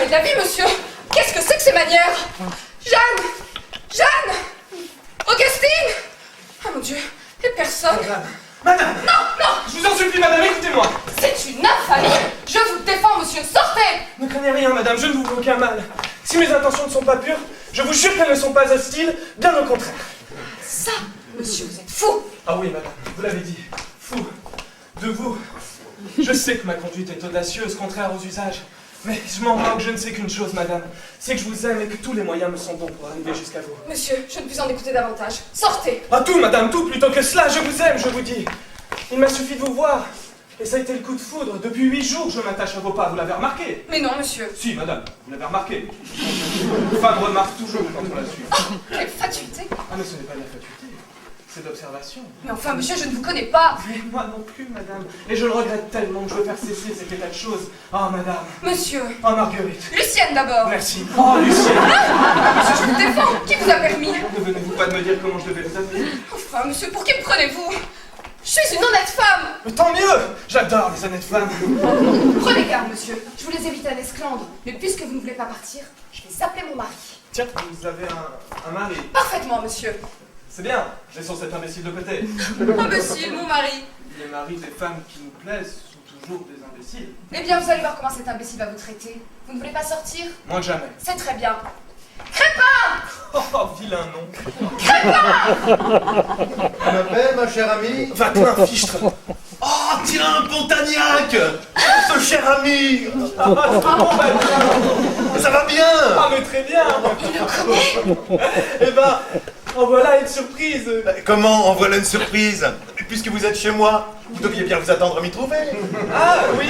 de la vie, monsieur. Qu'est-ce que c'est que ces manières? Jeanne! Jeanne! Augustine! Ah mon Dieu, et personne. Madame! Non, non! Je vous en supplie, madame, écoutez-moi! C'est une infamie! Je vous défends, monsieur, sortez! Ne craignez rien, madame, je ne vous veux aucun mal. Si mes intentions ne sont pas pures, je vous jure qu'elles ne sont pas hostiles, bien au contraire. Ça, monsieur, vous êtes fou! Ah oui, madame, vous l'avez dit. Fou. De vous. Je sais que ma conduite est audacieuse, contraire aux usages. Mais je m'en moque, je ne sais qu'une chose, madame. C'est que je vous aime et que tous les moyens me sont bons pour arriver jusqu'à vous. Monsieur, je ne puis en écouter davantage. Sortez! Ah tout, madame, tout, plutôt que cela, je vous aime, je vous dis. Il m'a suffi de vous voir. Et ça a été le coup de foudre. Depuis 8 jours, je m'attache à vos pas, vous l'avez remarqué? Mais non, monsieur. Si, madame, vous l'avez remarqué. Une femme remarque toujours quand on la suit. Oh, quelle fatuité! Ah, mais ce n'est pas de la fatuité, c'est d'observation. Mais enfin, monsieur, je ne vous connais pas! Mais moi non plus, madame. Et je le regrette tellement que je veux faire cesser cet état de choses. Ah, madame. Monsieur! Ah, Marguerite. Lucienne d'abord! Merci. Oh, Lucienne. Monsieur, je vous défends! Qui vous a permis? Ne venez-vous pas de me dire comment je devais vous appeler? Enfin, monsieur, pour qui me prenez-vous? Je suis une honnête femme! Mais tant mieux. J'adore les honnêtes femmes. Prenez garde, monsieur. Je voulais éviter un esclandre. Mais puisque vous ne voulez pas partir, je vais appeler mon mari. Tiens, vous avez un mari. Parfaitement, monsieur. C'est bien. Laissons cet imbécile de côté. Imbécile, mon mari. Les maris des femmes qui nous plaisent sont toujours des imbéciles. Eh bien, vous allez voir comment cet imbécile va vous traiter. Vous ne voulez pas sortir? Moins que jamais. C'est très bien. Crépin! Oh, vilain nom. Tu m'appelles, ma chère amie? Va-t'en, fichtre. Oh, tiens, Pontagnac! Ce cher ami! Ah, Ça va bien? ah, mais très bien. Eh ben, en voilà une surprise. Comment en voilà une surprise? Puisque vous êtes chez moi, vous deviez bien vous attendre à m'y trouver. Ah oui,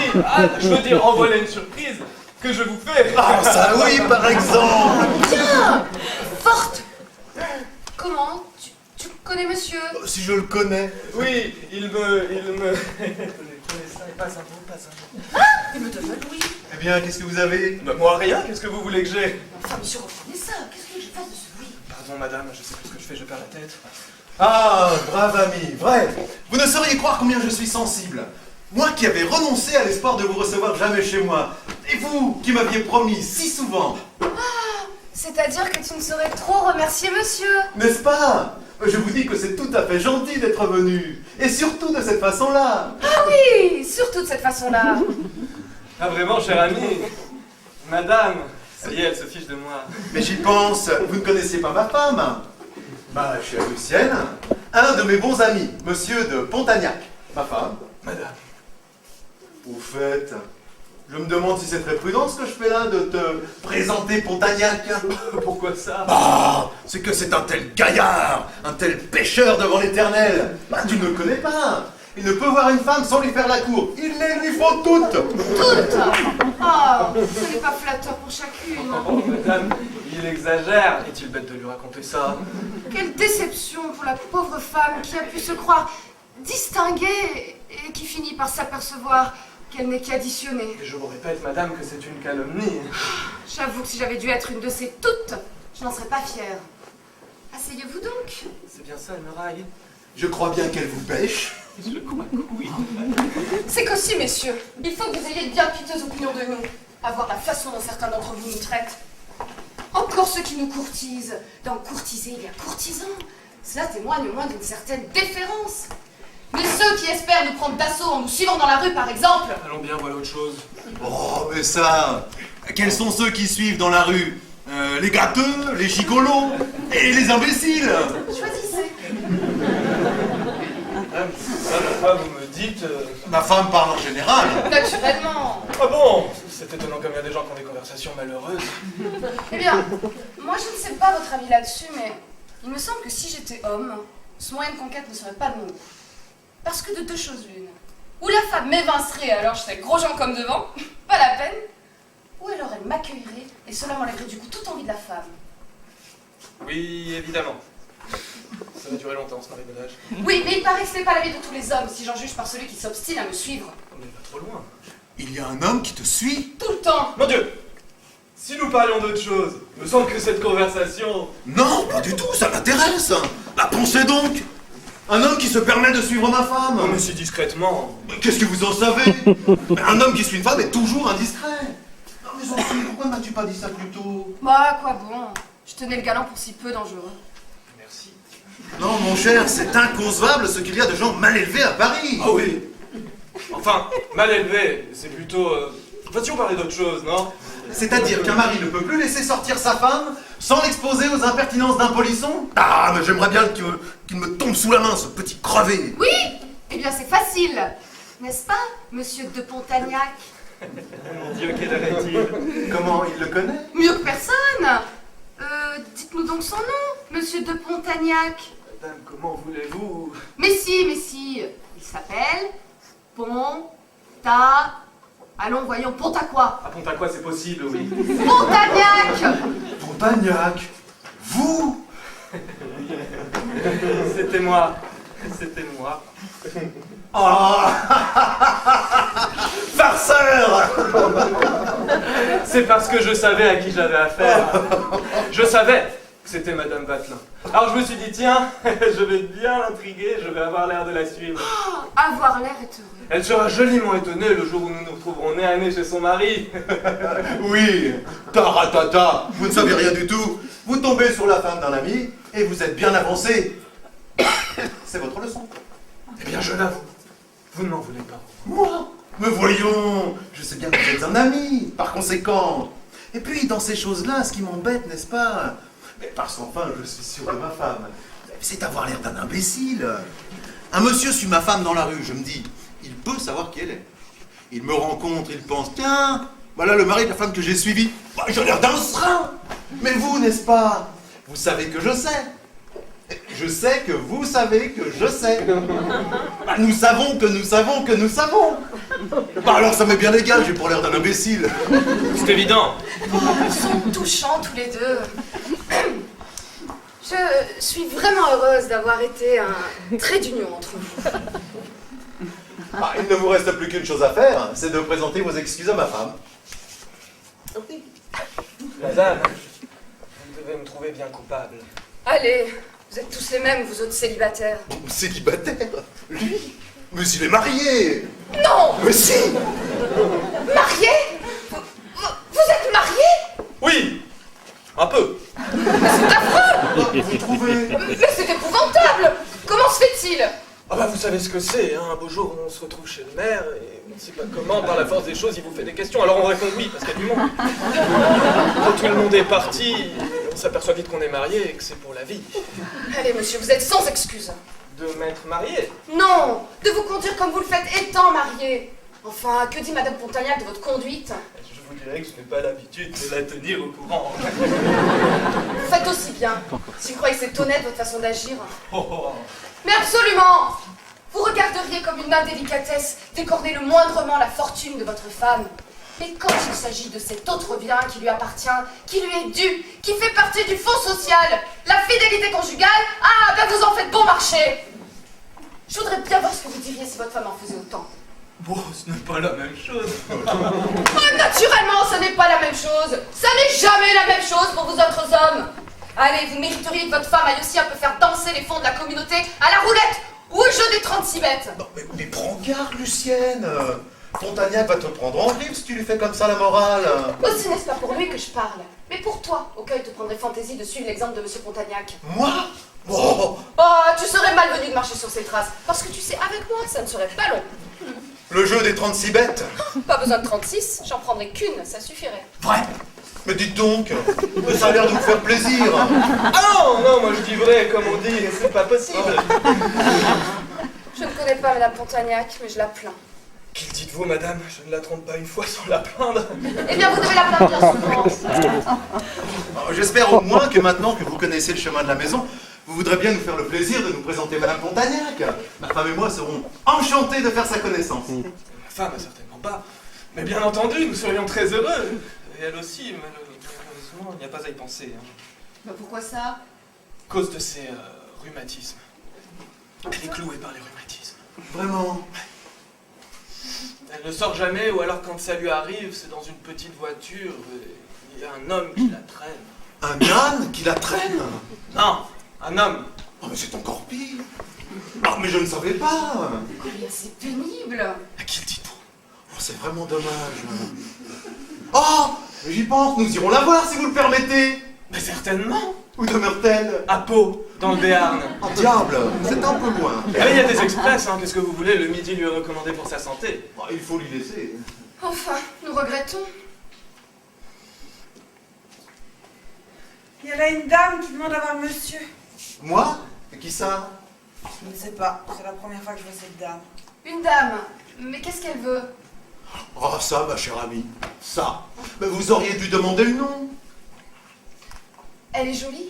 je veux dire, en voilà une surprise que je vous fais. Ah, ça oui, par exemple! Tiens! Forte! Comment? Tu connais monsieur? Si je le connais. Oui, il me... ça passe un peu, passe un peu. Ah! Il me donne Louis. Eh bien, qu'est-ce que vous avez? Bah, moi rien, qu'est-ce que vous voulez que j'ai? Enfin, monsieur, reprenez ça. Qu'est-ce que je fasse de ce Louis? Pardon madame, je sais plus ce que je fais, je perds la tête. Ah, brave ami, vrai. Vous ne sauriez croire combien je suis sensible. Moi qui avais renoncé à l'espoir de vous recevoir jamais chez moi. Et vous qui m'aviez promis si souvent. C'est-à-dire que tu ne saurais trop remercier monsieur. N'est-ce pas? Je vous dis que c'est tout à fait gentil d'être venu. Et surtout de cette façon-là. Ah oui, surtout de cette façon-là. Ah vraiment, cher ami? Madame, ça y est, elle se fiche de moi. Mais j'y pense, vous ne connaissiez pas ma femme? Ma chère Lucienne, un de mes bons amis, monsieur de Pontagnac. Ma femme? Madame. Au fait, je me demande si c'est très prudent ce que je fais là de te présenter Pontagnac. Pourquoi ça? Ah, c'est que c'est un tel gaillard, un tel pêcheur devant l'éternel. Bah, tu ne le connais pas. Il ne peut voir une femme sans lui faire la cour. Il les lui faut toutes. Toutes! Oh, ce n'est pas flatteur pour chacune. Oh, madame, il exagère. Est-il bête de lui raconter ça? Quelle déception pour la pauvre femme qui a pu se croire distinguée et qui finit par s'apercevoir qu'elle n'est qu'additionnée. Et je vous répète, madame, que c'est une calomnie. J'avoue que si j'avais dû être une de ces toutes, je n'en serais pas fière. Asseyez-vous donc. C'est bien ça, Muraille? Je crois bien qu'elle vous pêche. Je crois que oui. C'est qu'aussi, messieurs, il faut que vous ayez de bien piteuses opinions de nous, à voir la façon dont certains d'entre vous nous traitent. Encore ceux qui nous courtisent. Dans courtiser, il y a courtisan. Cela témoigne au moins d'une certaine déférence. Mais ceux qui espèrent nous prendre d'assaut en nous suivant dans la rue, par exemple. Allons bien, voilà autre chose. Oh, mais ça... Quels sont ceux qui suivent dans la rue? Les gâteux, les gigolos et les imbéciles. Choisissez. Madame, ça, ma femme, vous me dites... Ma femme parle en général. Naturellement. Ah bon? C'est étonnant comme il y a des gens qui ont des conversations malheureuses. Eh bien, moi je ne sais pas votre avis là-dessus, mais il me semble que si j'étais homme, ce moyen de conquête ne serait pas de mon goût. Parce que de deux choses l'une. Ou la femme m'évincerait alors je serais gros gens comme devant, pas la peine. Ou alors elle m'accueillerait et cela m'enlèverait du coup toute envie de la femme. Oui, évidemment. Ça va durer longtemps, ce mariage. Oui, mais il paraît que ce n'est pas l'avis de tous les hommes si j'en juge par celui qui s'obstine à me suivre. On n'est pas trop loin. Il y a un homme qui te suit? Tout le temps. Mon Dieu! Si nous parlions d'autre chose, il me semble que cette conversation... Non, pas du tout, ça m'intéresse. Bah, pensez donc. Un homme qui se permet de suivre ma femme. Non mais si discrètement... Mais qu'est-ce que vous en savez? Un homme qui suit une femme est toujours indiscret. mais enfin, pourquoi ne m'as-tu pas dit ça plus tôt? Bah, quoi bon. Je tenais le galant pour si peu dangereux. Merci. Non, mon cher, c'est inconcevable ce qu'il y a de gens mal élevés à Paris. Ah oui. Enfin, mal élevé, c'est plutôt... Vas-y, on parler d'autre chose, non? C'est-à-dire qu'un mari ne peut plus laisser sortir sa femme sans l'exposer aux impertinences d'un polisson? Ah, mais j'aimerais bien qu'il me tombe sous la main, ce petit crevé. Oui. Eh bien, c'est facile. N'est-ce pas, monsieur de Pontagnac? Mon Dieu, quelle heure-est-il? Comment, il le connaît? Mieux que personne. Dites-nous donc son nom, monsieur de Pontagnac. Madame, comment voulez-vous? Mais si. Il s'appelle Allons, voyons, Pont à quoi? À Pont-à-quoi, c'est possible, oui. Pontagnac. Pontagnac. Vous? C'était moi. C'était moi. Ah. Farceur. C'est parce que je savais à qui j'avais affaire. Je savais que c'était Madame Vatelin. Alors je me suis dit, tiens, je vais bien l'intriguer, je vais avoir l'air de la suivre. Avoir l'air est heureux. Elle sera joliment étonnée le jour où nous nous retrouverons nez à nez chez son mari. Oui, taratata, vous ne savez rien du tout. Vous tombez sur la femme d'un ami et vous êtes bien avancé. C'est votre leçon. Eh bien, je l'avoue, vous ne m'en voulez pas. Moi? Mais voyons, je sais bien que vous êtes un ami, par conséquent. Et puis, dans ces choses-là, ce qui m'embête, n'est-ce pas? Mais parce qu'enfin, je suis sûr de ma femme. C'est avoir l'air d'un imbécile. Un monsieur suit ma femme dans la rue, je me dis, il peut savoir qui elle est. Il me rencontre, il pense, tiens, voilà le mari de la femme que j'ai suivie. Bah, j'ai l'air d'un serin. Mais vous, n'est-ce pas? Vous savez que je sais. Je sais que vous savez que je sais. Bah, nous savons que nous savons que nous savons. Bah alors ça m'est bien égal, j'ai pour l'air d'un imbécile. C'est évident. Oh, ils sont touchants tous les deux. Je suis vraiment heureuse d'avoir été un trait d'union entre vous. Ah, il ne vous reste plus qu'une chose à faire, c'est de présenter vos excuses à ma femme. Madame, vous devez me trouver bien coupable. Allez, vous êtes tous les mêmes, vous autres célibataires. Célibataire? Lui? Mais s'il est marié! Non! Mais si! Marié? Vous êtes marié? Oui, un peu. C'est affreux! Vous trouvez? Mais c'est épouvantable! Comment se fait-il? Ah bah vous savez ce que c'est, hein, un beau jour on se retrouve chez le maire et on ne sait pas comment, par la force des choses, il vous fait des questions. Alors on répond oui, parce qu'il y a du monde. Quand tout le monde est parti, on s'aperçoit vite qu'on est marié et que c'est pour la vie. Allez, monsieur, vous êtes sans excuse. De m'être marié. Non, de vous conduire comme vous le faites étant marié. Enfin, que dit Madame Pontagnac de votre conduite? Je vous dirais que je n'ai pas l'habitude de la tenir au courant. Vous faites aussi bien, si vous croyez que c'est honnête votre façon d'agir. Oh, oh. Mais absolument! Vous regarderiez comme une indélicatesse d'écorner le moindrement la fortune de votre femme. Mais quand il s'agit de cet autre bien qui lui appartient, qui lui est dû, qui fait partie du fonds social, la fidélité conjugale, ah ben vous en faites bon marché! Je voudrais bien voir ce que vous diriez si votre femme en faisait autant. Bon, ce n'est pas la même chose. Oh, naturellement, ce n'est pas la même chose. Ça n'est jamais la même chose pour vous autres hommes. Allez, vous mériteriez que votre femme aille aussi un peu faire danser les fonds de la communauté à la roulette ou au jeu des 36 bêtes. Non, mais prends garde, Lucienne. Pontagnac va te prendre en grippe si tu lui fais comme ça la morale. Aussi n'est-ce pas pour lui que je parle, mais pour toi, au cas où il te prendrait fantaisie de suivre l'exemple de Monsieur Pontagnac. Moi? Oh, Oh, tu serais malvenu de marcher sur ses traces, parce que tu sais, avec moi, ça ne serait pas long. le jeu des 36 bêtes. Pas besoin de 36, j'en prendrais qu'une, ça suffirait. Vrai. Mais dites donc, ça a l'air de vous faire plaisir. Ah non, non, moi je dis vrai, comme on dit, c'est pas possible. Je ne connais pas Madame Pontagnac, mais je la plains. Qu'il dites-vous, madame, je ne la trompe pas une fois sans la plaindre. Eh bien, vous devez la plaindre bien souvent. Alors, j'espère au moins que maintenant que vous connaissez le chemin de la maison, vous voudrez bien nous faire le plaisir de nous présenter Madame Pontagnac. Ma femme et moi serons enchantés de faire sa connaissance. Ma femme, certainement pas. Mais bien entendu, nous serions très heureux. Et elle aussi, malheureusement, il n'y a pas à y penser. Hein. Bah pourquoi ça? À cause de ses rhumatismes. Elle est clouée par les rhumatismes. Vraiment? Elle ne sort jamais, ou alors quand ça lui arrive, c'est dans une petite voiture, et il y a un homme qui la traîne. Un âne qui la traîne? Non, un homme. Oh, mais c'est encore pire. Ah, mais je ne savais pas. Eh bien, c'est pénible. À qui le dites-vous? Oh, c'est vraiment dommage. Oh, J'y pense, nous irons la voir si vous le permettez. Mais certainement. Où demeure-t-elle? À Pau, dans le Béarn. Oh diable, c'est un peu loin. Mais il y a des express, hein, qu'est-ce que vous voulez, le midi lui est recommandé pour sa santé. Oh, il faut lui laisser. Enfin, nous regrettons. Il y a là une dame qui demande à voir monsieur. Moi? Et qui ça? Je ne sais pas, c'est la première fois que je vois cette dame. Une dame. Mais qu'est-ce qu'elle veut? Oh ça, ma chère amie, ça. Mais vous auriez dû demander le nom. Elle est jolie.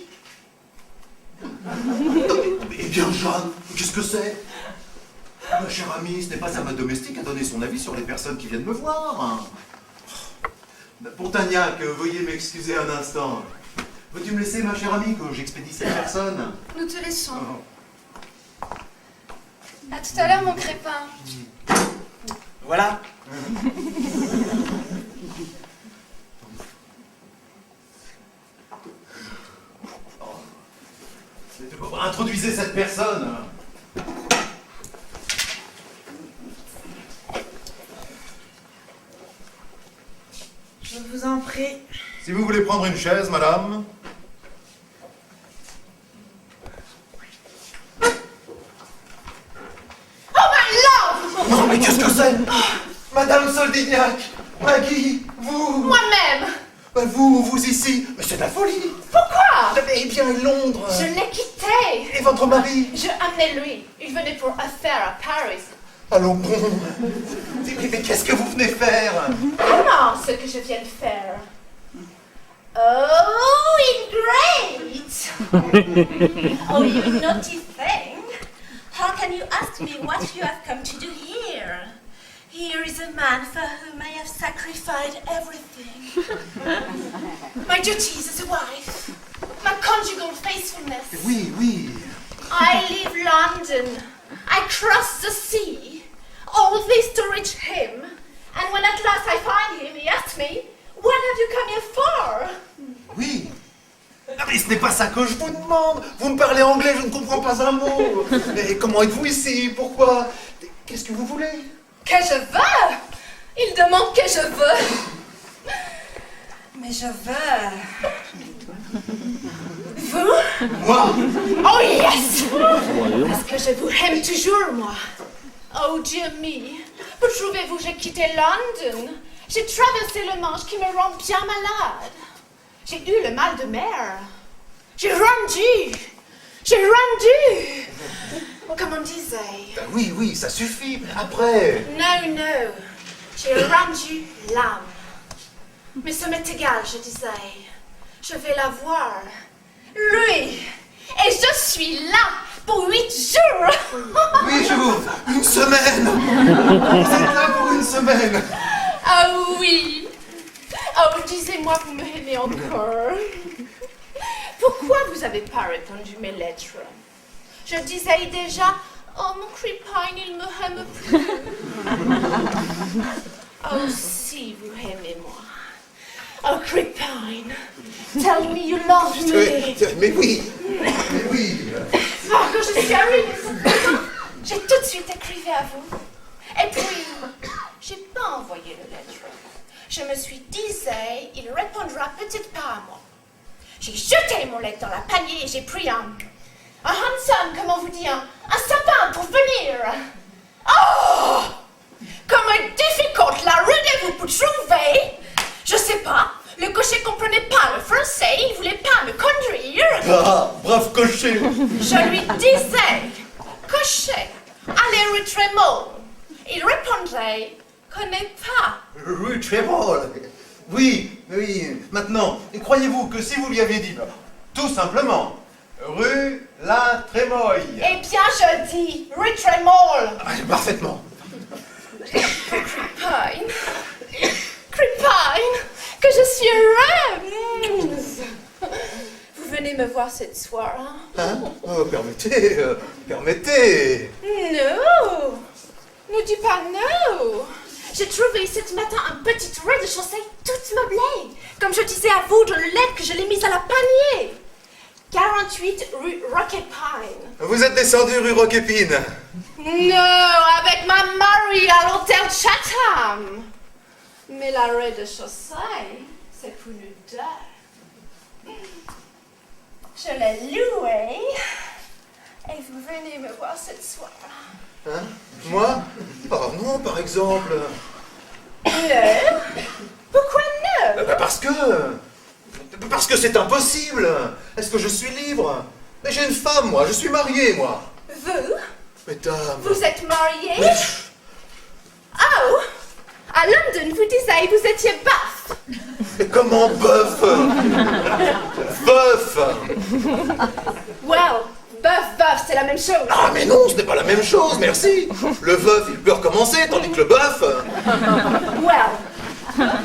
Eh bien, Jeanne, qu'est-ce que c'est? Ma chère amie, ce n'est pas à ma domestique à donner son avis sur les personnes qui viennent me voir. Pour Tagnac, veuillez m'excuser un instant. Veux-tu me laisser, ma chère amie, que j'expédie cette personne? Nous te laissons. Oh. À tout à l'heure, mon crépin. Voilà. Introduisez cette personne. Je vous en prie. Si vous voulez prendre une chaise, madame. Non, mais qu'est-ce que c'est? Madame Soldignac, Maggie, vous... Moi-même. Vous ici, mais c'est de la folie. Pourquoi? Eh bien, Londres. Je l'ai quitté. Et votre mari? Je amenais lui. Il venait pour affaire à Paris. Allons bon. Mais qu'est-ce que vous venez faire? Comment ce que je viens de faire? Oh, great! Oh, you naughty thing! How can you ask me what you have come to do here? Here is a man for whom I have sacrificed everything. My duties as a wife. My conjugal faithfulness. Oui, oui. I leave London. I cross the sea. All this to reach him. And when at last I find him, he asks me, "What have you come here for?" Oui. Ah, mais ce n'est pas ça que je vous demande. Vous me parlez anglais, je ne comprends pas un mot. Mais comment êtes-vous ici? Pourquoi? Qu'est-ce que vous voulez? Que je veux? Il demande que je veux. Mais je veux... Vous? Moi? Oh yes! Parce que je vous aime toujours, moi. Oh Dieu mien, trouvez-vous j'ai quitté London? J'ai traversé le Manche qui me rend bien malade. J'ai eu le mal de mer. J'ai rendu. Comme on disait. Ben oui, oui, ça suffit. Mais après... Non, non. J'ai rendu l'âme. Mais ça m'est égal, je disais. Je vais la voir. Lui. Et je suis là pour 8 jours. Oui, je vous... Une semaine. Vous êtes là pour une semaine. Ah oui. Oh, disez-moi, vous me aimez encore. Pourquoi vous n'avez pas répondu mes lettres? Je disais déjà, oh mon crépin, il me aime plus. Oh, si vous aimez moi. Oh crépin, tell me you love me. Mais oui. Mais oui. Oh, quand je suis arrivée ce matin, j'ai tout de suite écrivé à vous. Et puis, j'ai pas envoyé le lettre. Je me suis dit, il répondra peut-être pas à moi. J'ai jeté mon lettre dans la panier et j'ai pris un Hanson, comment vous dire, un sapin pour venir. Oh! Comme difficile la rendez-vous pour trouver. Je sais pas, le cocher comprenait pas le français, il voulait pas me conduire. Ah, brave cocher. Je lui disais, cocher, allez rue Trémol. Il répondrait, connais pas. Rue Trémol. Oui, oui. Maintenant, croyez-vous que si vous lui aviez dit, tout simplement, rue La Trémoille. Eh bien, je dis, rue Trémol. Ah, parfaitement. Crépine, que je suis heureuse. Vous venez me voir cette soir, hein? Hein? Oh, permettez. Non, ne dis pas non. J'ai trouvé ce matin un petit rez-de-chaussée toute meublée, comme je disais à vous dans le lettre que je l'ai mise à la panier. 48 rue Roquepine. Vous êtes descendu rue Roquépine. Non, avec ma Marie à l'hôtel Chatham. Mais la rez-de-chaussée, C'est pour nous deux. Je l'ai loué. Et vous venez me voir ce soir. Hein? Moi? Oh non, par exemple. Non. Pourquoi non? Parce que c'est impossible. Est-ce que je suis libre? Mais j'ai une femme, moi. Je suis marié, moi. Vous? Mais dame... Vous êtes marié? Oh! À London, vous disiez que vous étiez bœuf. Mais comment bœuf? Bœuf? Well, bœuf, c'est la même chose. Ah mais non, ce n'est pas la même chose, merci. Le veuf, il peut recommencer, tandis que le bœuf... Well,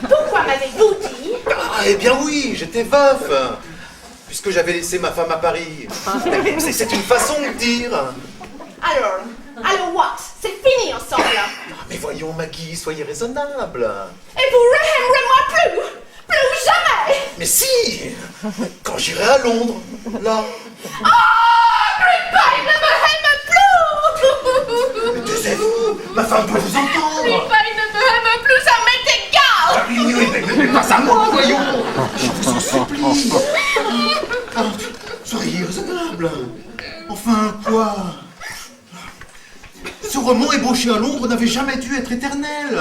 pourquoi m'avez-vous dit? Ah, eh bien oui, j'étais veuf. Puisque j'avais laissé ma femme à Paris. C'est une façon de dire. Alors what? C'est fini ensemble. Ah, mais voyons, Maggie, soyez raisonnable. Et vous n'aimerez moi plus jamais. Mais si, quand j'irai à Londres, là. Oh, Greenpine ne me aime plus. Taisez-vous, ma femme peut vous entendre. Greenpine ne me aime plus, ça m'est égal. Ah, mais pas à moi, voyons. Je vous en supplie. Ah, soyez raisonnable. Enfin, quoi? Ce roman ébauché à Londres n'avait jamais dû être éternel.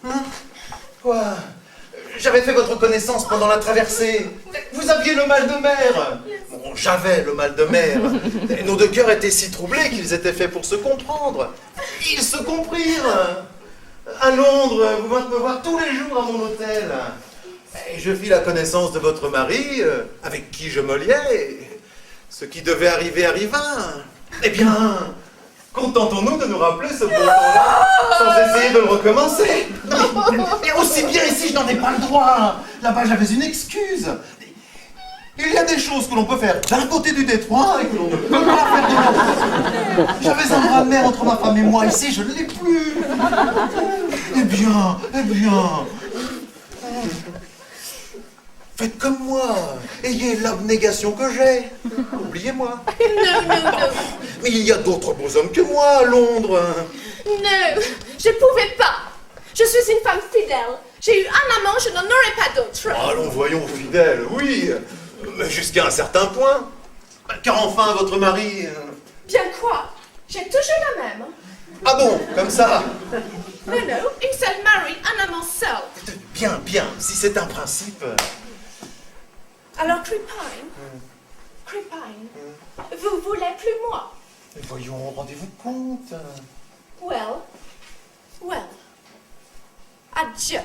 Hein? Quoi? J'avais fait votre connaissance pendant la traversée. Vous aviez le mal de mer. Bon, j'avais le mal de mer. Et nos deux cœurs étaient si troublés qu'ils étaient faits pour se comprendre. Ils se comprirent. À Londres, vous venez me voir tous les jours à mon hôtel. Et je fis la connaissance de votre mari, avec qui je me liais. Ce qui devait arriver arriva. Eh bien... contentons-nous de nous rappeler ce beau temps-là, sans essayer de le recommencer. Et aussi bien ici, je n'en ai pas le droit. Là-bas, j'avais une excuse. Il y a des choses que l'on peut faire d'un côté du détroit et que l'on ne peut pas faire de l'autre. J'avais un bras de mer entre ma femme et moi. Ici, je ne l'ai plus. Eh bien... faites comme moi. Ayez l'abnégation que j'ai. Oubliez-moi. Non. Mais il y a d'autres beaux hommes que moi à Londres. Non, je pouvais pas. Je suis une femme fidèle. J'ai eu un amant, je n'en aurai pas d'autre. Allons, voyons, fidèle, oui. Mais jusqu'à un certain point. Car enfin, votre mari... Bien quoi? J'ai toujours la même. Ah bon, comme ça? Non, une seule mari, un amant seul. Bien, si c'est un principe... Alors, Creepine, vous voulez plus moi? Mais voyons, rendez-vous compte. Well. Adieu,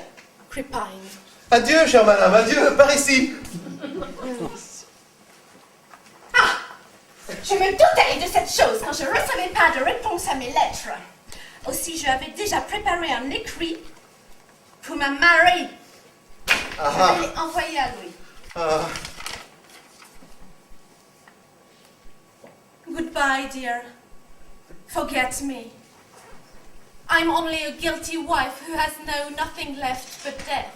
Creepine. Adieu, chère madame, adieu, par ici. Je me doutais de cette chose quand je ne recevais pas de réponse à mes lettres. Aussi, je avais déjà préparé un écrit pour ma mari. Je vais l'envoyer à lui. Goodbye, dear. Forget me. I'm only a guilty wife who has nothing left but death.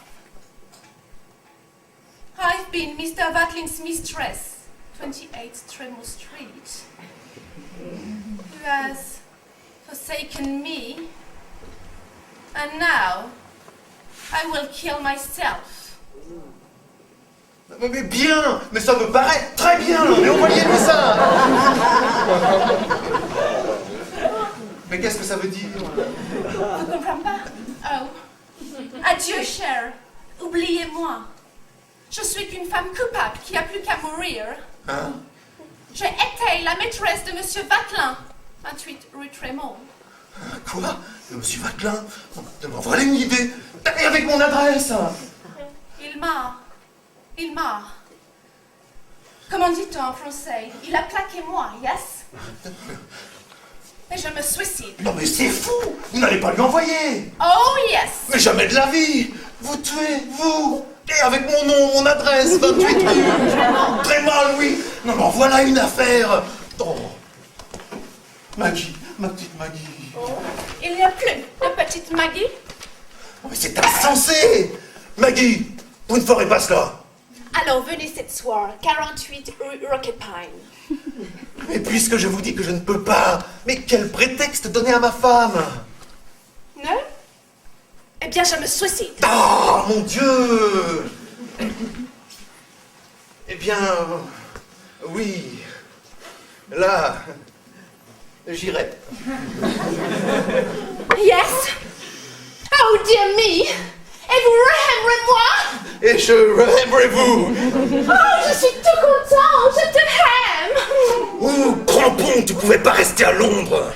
I've been Mr. Watling's mistress, 28 Tremor Street, who has forsaken me, and now I will kill myself. Mais bien, mais ça me paraît très bien, mais envoyez-lui ça. Mais qu'est-ce que ça veut dire? Vous comprenez pas? Oh. Adieu, cher. Oubliez-moi. Je suis qu'une femme coupable qui a plus qu'à mourir. Hein? J'ai été la maîtresse de Monsieur Vatelin, 28 rue Trémont. Quoi? Monsieur Vatelin? Voilà une idée. Et avec mon adresse. Il m'a. Comment dit-on en français? Il a claqué moi, yes? Et je me suicide. Non mais c'est fou. Vous n'allez pas lui envoyer. Oh, yes! Mais jamais de la vie. Vous tuez, vous. Et avec mon nom, mon adresse, 28 rue. Très mal, oui. Non, mais voilà une affaire. Oh. Maggie, ma petite Maggie. Oh, il n'y a plus de petite Maggie? Oh, mais c'est insensé. Maggie, vous ne ferez pas cela. Alors venez cette soir, 48 rue Roquepine. Mais puisque je vous dis que je ne peux pas, mais quel prétexte donner à ma femme? Non? Eh bien, je me suicide. Ah, mon Dieu. Eh bien, oui. Là, j'irai. Yes? Oh dear me! Et vous rememberez moi? Et je rememberai vous. Oh, je suis tout content! Je te aime! Ouh, crampon, tu pouvais pas rester à l'ombre.